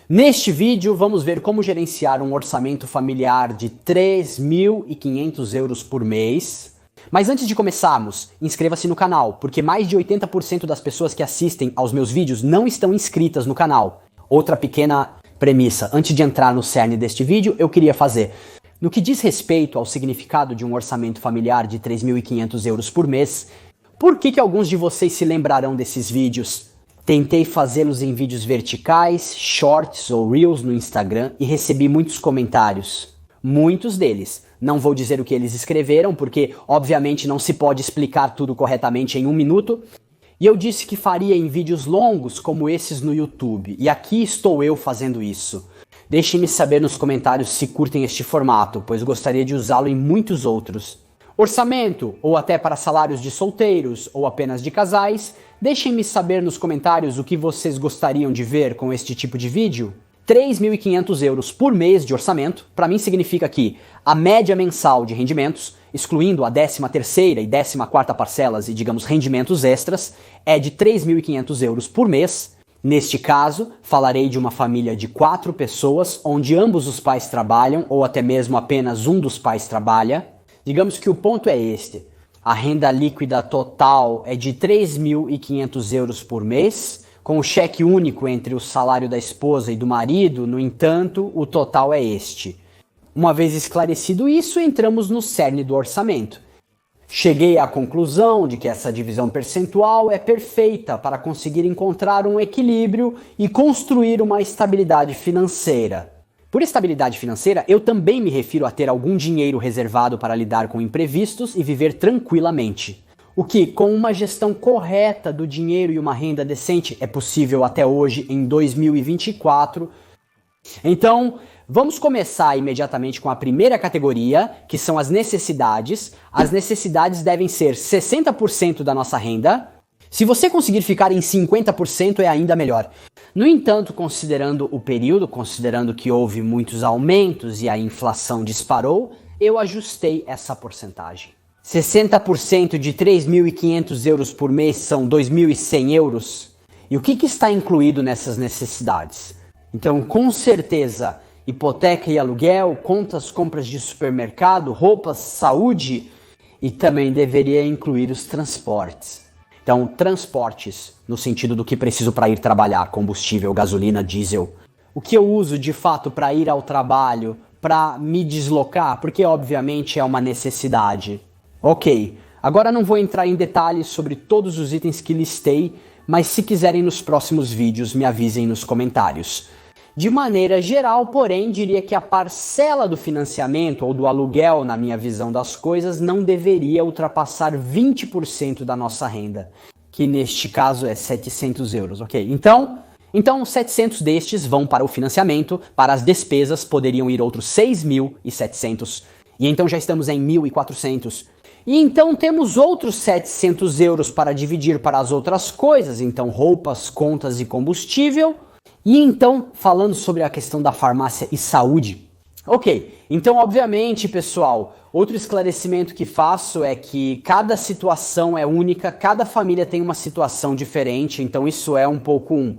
Neste vídeo vamos ver como gerenciar um orçamento familiar de 3.500 euros por mês. Mas antes de começarmos, inscreva-se no canal, porque mais de 80% das pessoas que assistem aos meus vídeos não estão inscritas no canal. Outra pequena premissa, antes de entrar no cerne deste vídeo, eu queria fazer. No que diz respeito ao significado de um orçamento familiar de 3.500 euros por mês, por que alguns de vocês se lembrarão desses vídeos? Tentei fazê-los em vídeos verticais, shorts ou reels no Instagram e recebi muitos comentários. Muitos deles. Não vou dizer o que eles escreveram, porque obviamente não se pode explicar tudo corretamente em um minuto. E eu disse que faria em vídeos longos como esses no YouTube. E aqui estou eu fazendo isso. Deixem-me saber nos comentários se curtem este formato, pois gostaria de usá-lo em muitos outros. Orçamento, ou até para salários de solteiros, ou apenas de casais, deixem-me saber nos comentários o que vocês gostariam de ver com este tipo de vídeo. 3.500 euros por mês de orçamento, para mim significa que a média mensal de rendimentos, excluindo a 13ª e 14ª parcelas e, digamos, rendimentos extras, é de 3.500 euros por mês. Neste caso, falarei de uma família de 4 pessoas, onde ambos os pais trabalham, ou até mesmo apenas um dos pais trabalha. Digamos que o ponto é este. A renda líquida total é de 3.500 euros por mês, com o cheque único entre o salário da esposa e do marido, no entanto, o total é este. Uma vez esclarecido isso, entramos no cerne do orçamento. Cheguei à conclusão de que essa divisão percentual é perfeita para conseguir encontrar um equilíbrio e construir uma estabilidade financeira. Por estabilidade financeira, eu também me refiro a ter algum dinheiro reservado para lidar com imprevistos e viver tranquilamente. O que, com uma gestão correta do dinheiro e uma renda decente, é possível até hoje, em 2024. Então, vamos começar imediatamente com a primeira categoria, que são as necessidades. As necessidades devem ser 60% da nossa renda. Se você conseguir ficar em 50% é ainda melhor. No entanto, considerando o período, considerando que houve muitos aumentos e a inflação disparou, eu ajustei essa porcentagem. 60% de 3.500 euros por mês são 2.100 euros. E o que está incluído nessas necessidades? Então, com certeza, hipoteca e aluguel, contas, compras de supermercado, roupas, saúde e também deveria incluir os transportes. Então, transportes, no sentido do que preciso para ir trabalhar, combustível, gasolina, diesel. O que eu uso de fato para ir ao trabalho, para me deslocar, porque obviamente é uma necessidade. Ok, agora não vou entrar em detalhes sobre todos os itens que listei, mas se quiserem nos próximos vídeos me avisem nos comentários. De maneira geral, porém, diria que a parcela do financiamento ou do aluguel, na minha visão das coisas, não deveria ultrapassar 20% da nossa renda, que neste caso é 700 euros, ok? Então 700 destes vão para o financiamento, para as despesas poderiam ir outros 6.700, e então já estamos em 1.400. E então temos outros 700 euros para dividir para as outras coisas, então roupas, contas e combustível. E então, falando sobre a questão da farmácia e saúde. Ok, então obviamente, pessoal, outro esclarecimento que faço é que cada situação é única, cada família tem uma situação diferente, então isso é um pouco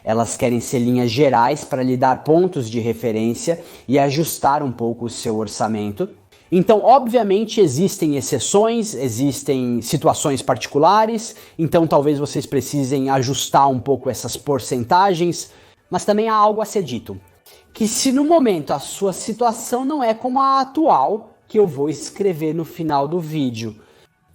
Elas querem ser linhas gerais para lhe dar pontos de referência e ajustar um pouco o seu orçamento. Então, obviamente, existem exceções, existem situações particulares, então talvez vocês precisem ajustar um pouco essas porcentagens, mas também há algo a ser dito, que se no momento a sua situação não é como a atual, que eu vou escrever no final do vídeo.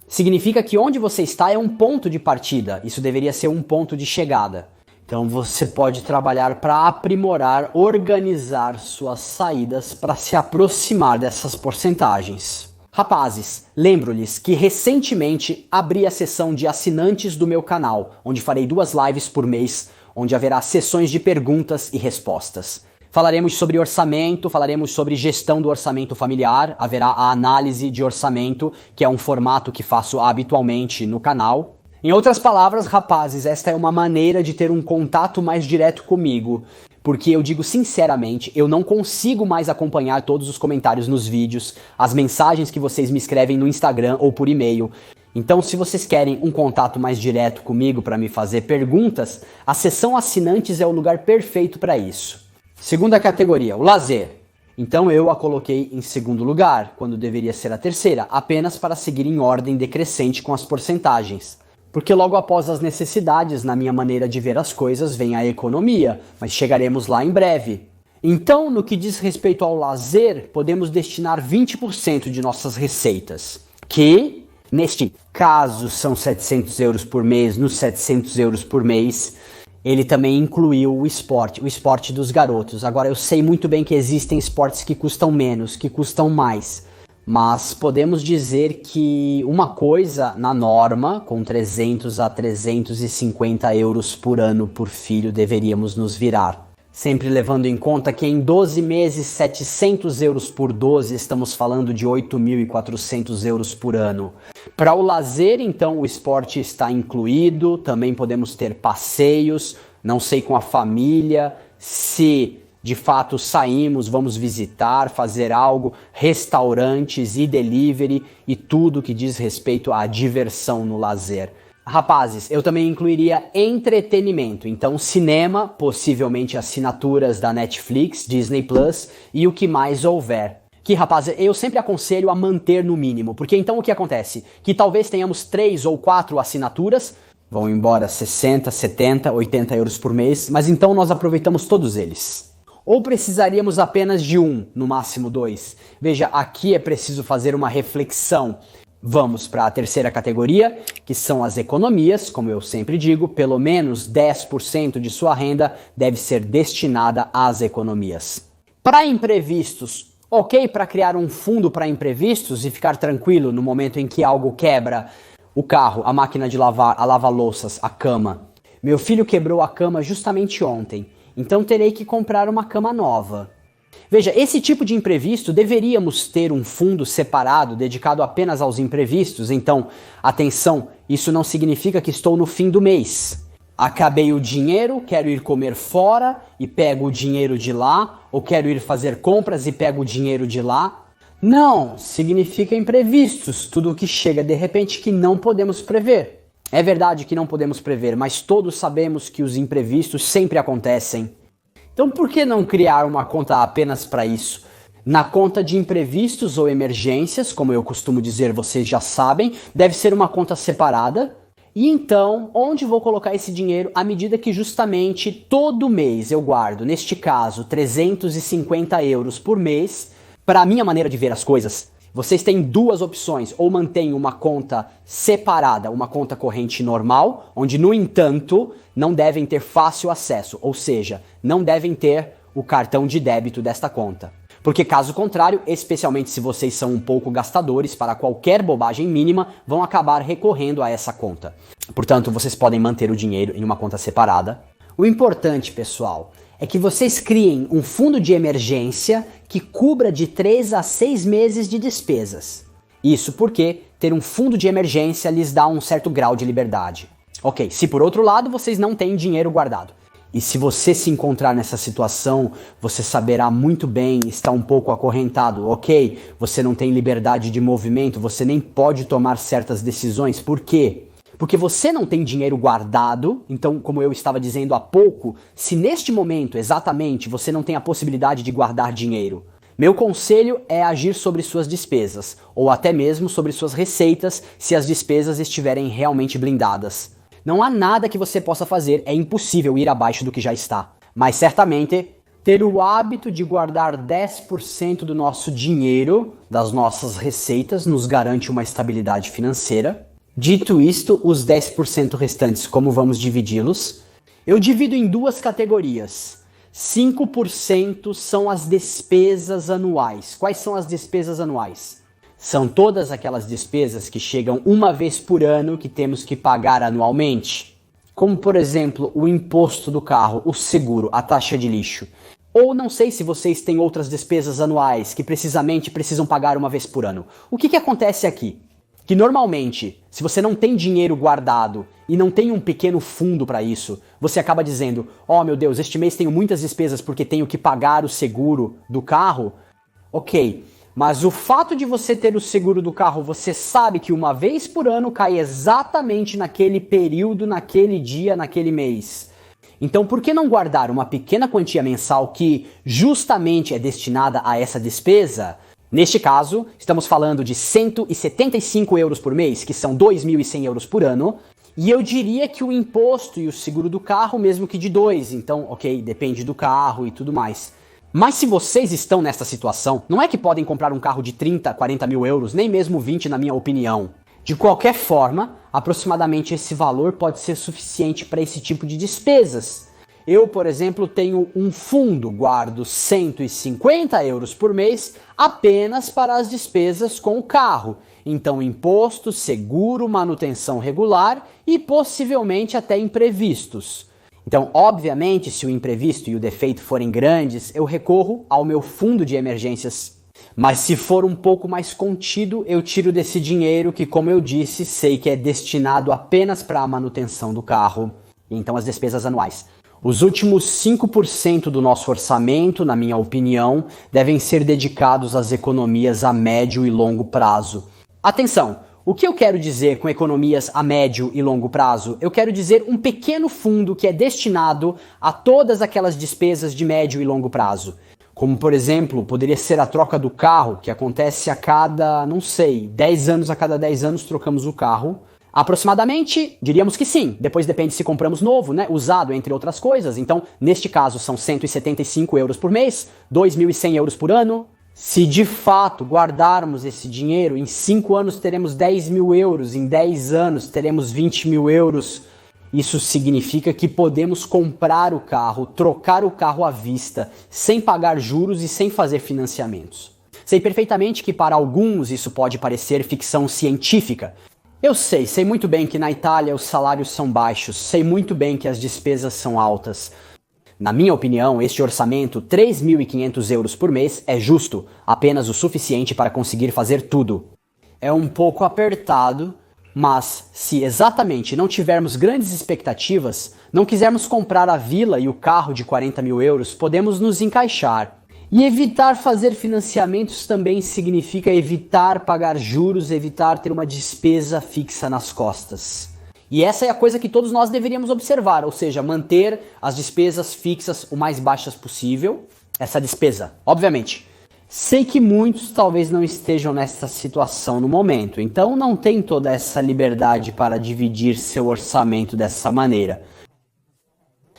Significa que onde você está é um ponto de partida, isso deveria ser um ponto de chegada. Então você pode trabalhar para aprimorar, organizar suas saídas para se aproximar dessas porcentagens. Rapazes, lembro-lhes que recentemente abri a seção de assinantes do meu canal, onde farei 2 lives por mês, onde haverá sessões de perguntas e respostas. Falaremos sobre orçamento, falaremos sobre gestão do orçamento familiar, haverá a análise de orçamento, que é um formato que faço habitualmente no canal. Em outras palavras, rapazes, esta é uma maneira de ter um contato mais direto comigo, porque eu digo sinceramente, eu não consigo mais acompanhar todos os comentários nos vídeos, as mensagens que vocês me escrevem no Instagram ou por e-mail. Então, se vocês querem um contato mais direto comigo para me fazer perguntas, a seção assinantes é o lugar perfeito para isso. Segunda categoria, o lazer. Então eu a coloquei em segundo lugar, quando deveria ser a terceira, apenas para seguir em ordem decrescente com as porcentagens. Porque logo após as necessidades, na minha maneira de ver as coisas, vem a economia, mas chegaremos lá em breve. Então, no que diz respeito ao lazer, podemos destinar 20% de nossas receitas, que, neste caso, são 700 euros por mês, nos 700 euros por mês, ele também incluiu o esporte dos garotos. Agora, eu sei muito bem que existem esportes que custam menos, que custam mais, mas podemos dizer que uma coisa na norma, com 300 a 350 euros por ano por filho, deveríamos nos virar. Sempre levando em conta que em 12 meses, 700 euros por 12, estamos falando de 8.400 euros por ano. Para o lazer, então, o esporte está incluído, também podemos ter passeios, não sei com a família, se de fato saímos, vamos visitar, fazer algo, restaurantes e delivery e tudo que diz respeito à diversão no lazer. Rapazes, eu também incluiria entretenimento, então cinema, possivelmente assinaturas da Netflix, Disney Plus e o que mais houver. Que, rapazes, eu sempre aconselho a manter no mínimo, porque então o que acontece? Que talvez tenhamos 3 ou 4 assinaturas, vão embora 60, 70, 80 euros por mês, mas então nós aproveitamos todos eles. Ou precisaríamos apenas de um, no máximo 2? Veja, aqui é preciso fazer uma reflexão. Vamos para a terceira categoria, que são as economias. Como eu sempre digo, pelo menos 10% de sua renda deve ser destinada às economias. Para imprevistos, ok para criar um fundo para imprevistos e ficar tranquilo no momento em que algo quebra, o carro, a máquina de lavar, a lava-louças, a cama. Meu filho quebrou a cama justamente ontem, então terei que comprar uma cama nova. Veja, esse tipo de imprevisto deveríamos ter um fundo separado dedicado apenas aos imprevistos. Então, atenção, isso não significa que estou no fim do mês. Acabei o dinheiro, quero ir comer fora e pego o dinheiro de lá, ou quero ir fazer compras e pego o dinheiro de lá. Não, significa imprevistos, tudo o que chega de repente que não podemos prever. É verdade que não podemos prever, mas todos sabemos que os imprevistos sempre acontecem. Então por que não criar uma conta apenas para isso? Na conta de imprevistos ou emergências, como eu costumo dizer, vocês já sabem, deve ser uma conta separada. E então, onde vou colocar esse dinheiro à medida que justamente todo mês eu guardo, neste caso, 350 euros por mês, para a minha maneira de ver as coisas, vocês têm duas opções, ou mantêm uma conta separada, uma conta corrente normal, onde, no entanto, não devem ter fácil acesso, ou seja, não devem ter o cartão de débito desta conta. Porque caso contrário, especialmente se vocês são um pouco gastadores, para qualquer bobagem mínima, vão acabar recorrendo a essa conta. Portanto, vocês podem manter o dinheiro em uma conta separada. O importante, pessoal, é que vocês criem um fundo de emergência que cubra de 3 a 6 meses de despesas. Isso porque ter um fundo de emergência lhes dá um certo grau de liberdade. Ok, se por outro lado vocês não têm dinheiro guardado, e se você se encontrar nessa situação, você saberá muito bem, está um pouco acorrentado, ok? Você não tem liberdade de movimento, você nem pode tomar certas decisões. Por quê? Porque você não tem dinheiro guardado, então, como eu estava dizendo há pouco, se neste momento, exatamente, você não tem a possibilidade de guardar dinheiro, meu conselho é agir sobre suas despesas, ou até mesmo sobre suas receitas, se as despesas estiverem realmente blindadas. Não há nada que você possa fazer, é impossível ir abaixo do que já está. Mas certamente, ter o hábito de guardar 10% do nosso dinheiro, das nossas receitas, nos garante uma estabilidade financeira. Dito isto, os 10% restantes, como vamos dividi-los? Eu divido em duas categorias. 5% são as despesas anuais. Quais são as despesas anuais? São todas aquelas despesas que chegam uma vez por ano que temos que pagar anualmente. Como, por exemplo, o imposto do carro, o seguro, a taxa de lixo. Ou não sei se vocês têm outras despesas anuais que precisamente precisam pagar uma vez por ano. O que acontece aqui? Que normalmente, se você não tem dinheiro guardado e não tem um pequeno fundo para isso, você acaba dizendo, oh meu Deus, este mês tenho muitas despesas porque tenho que pagar o seguro do carro. Ok, mas o fato de você ter o seguro do carro, você sabe que uma vez por ano cai exatamente naquele período, naquele dia, naquele mês. Então, por que não guardar uma pequena quantia mensal que justamente é destinada a essa despesa? Neste caso, estamos falando de 175 euros por mês, que são 2.100 euros por ano, e eu diria que o imposto e o seguro do carro, mesmo que de 2, então, ok, depende do carro e tudo mais. Mas se vocês estão nessa situação, não é que podem comprar um carro de 30, 40 mil euros, nem mesmo 20 na minha opinião. De qualquer forma, aproximadamente esse valor pode ser suficiente para esse tipo de despesas. Eu, por exemplo, tenho um fundo, guardo 150 euros por mês apenas para as despesas com o carro. Então, imposto, seguro, manutenção regular e possivelmente até imprevistos. Então, obviamente, se o imprevisto e o defeito forem grandes, eu recorro ao meu fundo de emergências. Mas se for um pouco mais contido, eu tiro desse dinheiro que, como eu disse, sei que é destinado apenas para a manutenção do carro. Então, as despesas anuais. Os últimos 5% do nosso orçamento, na minha opinião, devem ser dedicados às economias a médio e longo prazo. Atenção! O que eu quero dizer com economias a médio e longo prazo? Eu quero dizer um pequeno fundo que é destinado a todas aquelas despesas de médio e longo prazo. Como, por exemplo, poderia ser a troca do carro, que acontece a cada, 10 anos, a cada 10 anos trocamos o carro. Aproximadamente, diríamos que sim, depois depende se compramos novo, né, usado, entre outras coisas. Então, neste caso, são 175 euros por mês, 2.100 euros por ano. Se de fato guardarmos esse dinheiro, em 5 anos teremos 10 mil euros, em 10 anos teremos 20 mil euros. Isso significa que podemos comprar o carro, trocar o carro à vista, sem pagar juros e sem fazer financiamentos. Sei perfeitamente que para alguns isso pode parecer ficção científica. Eu sei muito bem que na Itália os salários são baixos, sei muito bem que as despesas são altas. Na minha opinião, este orçamento, 3.500 euros por mês, é justo, apenas o suficiente para conseguir fazer tudo. É um pouco apertado, mas se exatamente não tivermos grandes expectativas, não quisermos comprar a vila e o carro de 40 mil euros, podemos nos encaixar. E evitar fazer financiamentos também significa evitar pagar juros, evitar ter uma despesa fixa nas costas. E essa é a coisa que todos nós deveríamos observar, ou seja, manter as despesas fixas o mais baixas possível. Essa despesa, obviamente. Sei que muitos talvez não estejam nessa situação no momento, então não tem toda essa liberdade para dividir seu orçamento dessa maneira.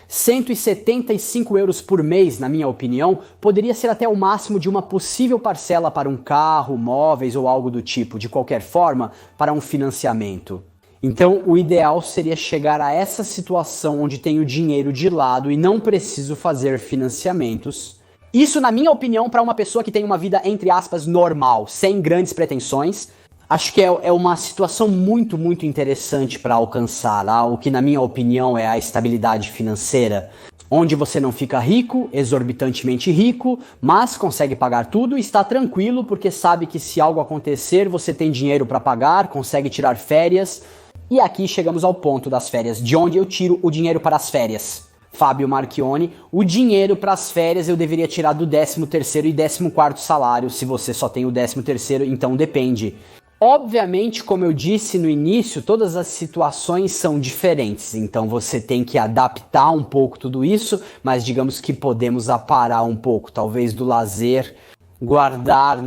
175 euros por mês, na minha opinião, poderia ser até o máximo de uma possível parcela para um carro, móveis ou algo do tipo, de qualquer forma, para um financiamento. Então, o ideal seria chegar a essa situação onde tenho dinheiro de lado e não preciso fazer financiamentos. Isso, na minha opinião, para uma pessoa que tem uma vida, entre aspas, normal, sem grandes pretensões, acho que é uma situação muito interessante para alcançar, o que na minha opinião é a estabilidade financeira, onde você não fica rico, exorbitantemente rico, mas consegue pagar tudo e está tranquilo porque sabe que se algo acontecer você tem dinheiro para pagar, consegue tirar férias. E aqui chegamos ao ponto das férias, de onde eu tiro o dinheiro para as férias. Fábio Marchione, o dinheiro para as férias eu deveria tirar do 13º e 14º salário. Se você só tem o 13º, então depende. Obviamente, como eu disse no início, todas as situações são diferentes, então você tem que adaptar um pouco tudo isso, mas digamos que podemos aparar um pouco, talvez do lazer, guardar,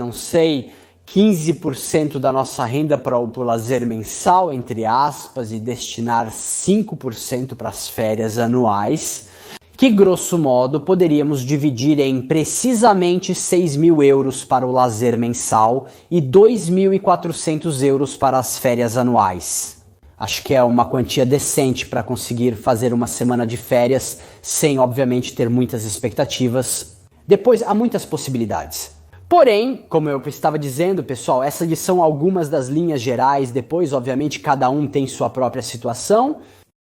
15% da nossa renda para o lazer mensal, entre aspas, e destinar 5% para as férias anuais, que grosso modo poderíamos dividir em precisamente 6.000 euros para o lazer mensal e 2.400 euros para as férias anuais. Acho que é uma quantia decente para conseguir fazer uma semana de férias sem, obviamente, ter muitas expectativas. Depois, há muitas possibilidades. Porém, como eu estava dizendo, pessoal, essas são algumas das linhas gerais. Depois, obviamente, cada um tem sua própria situação.